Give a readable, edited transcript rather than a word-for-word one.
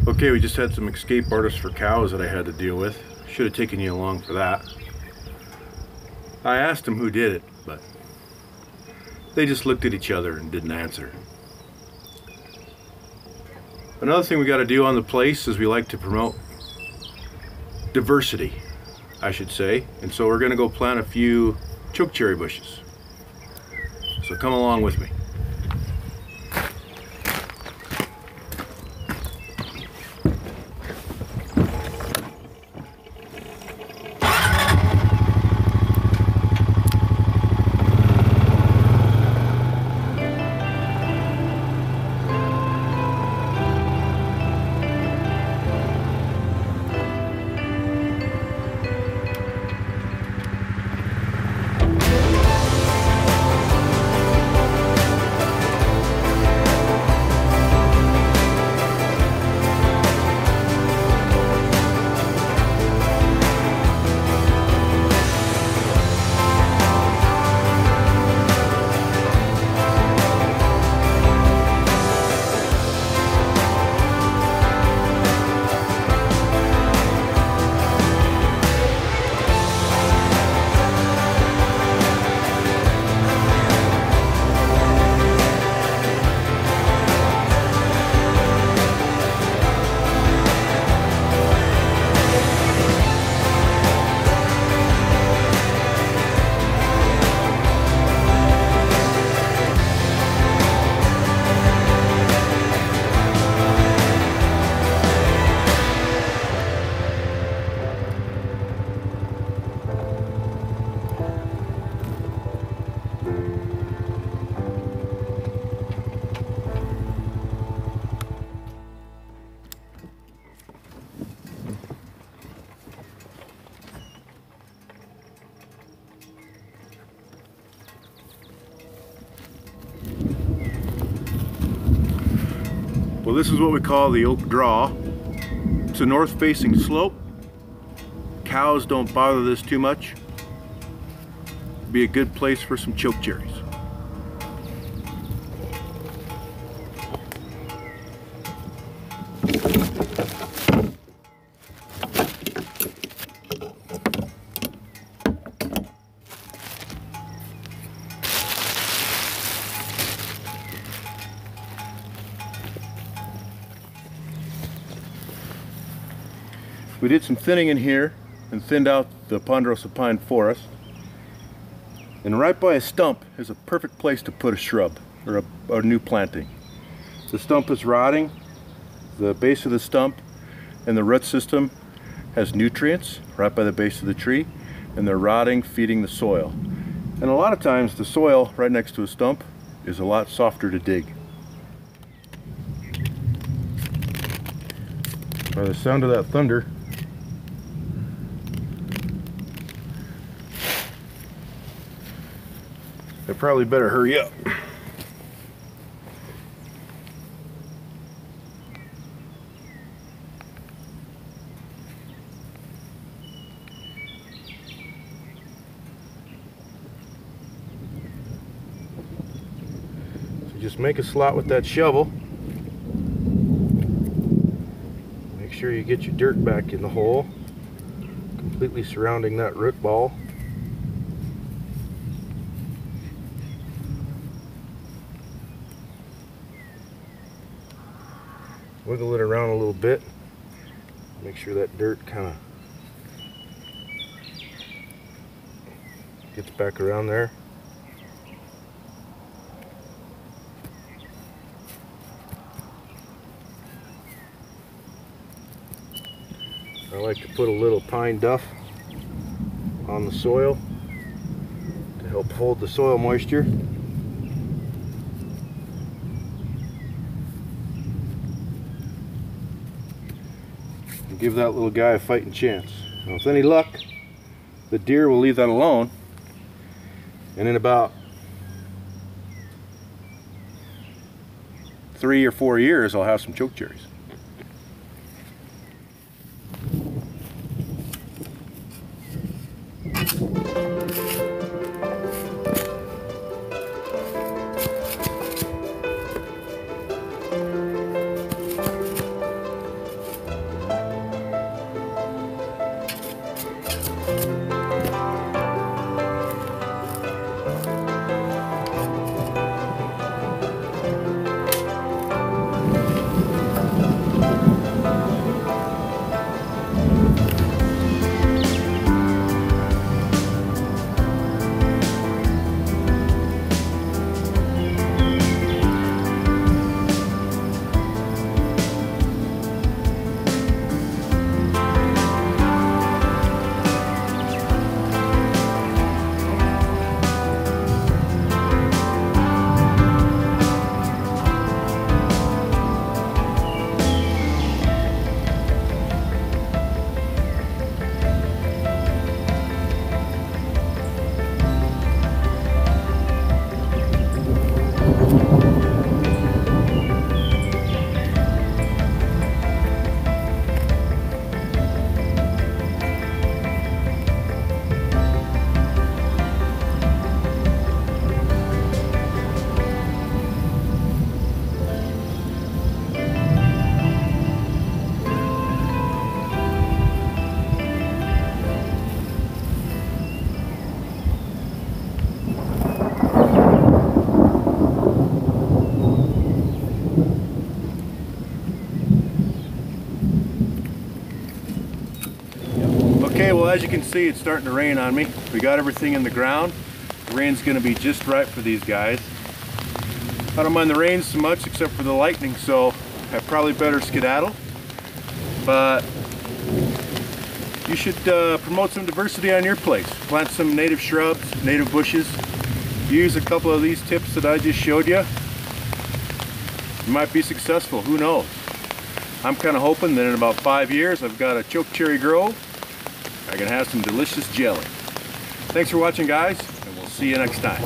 Okay, we just had some escape artists for cows that I had to deal with. Should have taken you along for that. I asked them who did it, but they just looked at each other and didn't answer. Another thing we got to do on the place is we like to promote diversity, I should say. And so we're going to go plant a few chokecherry bushes. So come along with me. Well, this is what we call the oak draw. It's a north-facing slope. Cows don't bother this too much. Be a good place for some chokecherries. We did some thinning in here and thinned out the ponderosa pine forest. And right by a stump is a perfect place to put a shrub or a new planting. The stump is rotting. The base of the stump and the root system has nutrients right by the base of the tree, and they're rotting, feeding the soil. And a lot of times the soil right next to a stump is a lot softer to dig. By the sound of that thunder, I probably better hurry up. So just make a slot with that shovel. Make sure you get your dirt back in the hole, completely surrounding that root ball. Wiggle it around a little bit. Make sure that dirt kind of gets back around there. I like to put a little pine duff on the soil to help hold the soil moisture. Give that little guy a fighting chance. Now, with any luck, the deer will leave that alone, and in about 3 or 4 years I'll have some chokecherries. as you can see, it's starting to rain on me. We got everything in the ground. The rain's going to be just right for these guys. I don't mind the rain so much except for the lightning, so I probably better skedaddle. But you should promote some diversity on your place. Plant some native shrubs, native bushes. Use a couple of these tips that I just showed you. You might be successful, who knows? I'm kind of hoping that in about 5 years I've got a chokecherry grove. I can have some delicious jelly. Thanks for watching, guys, and we'll see you next time.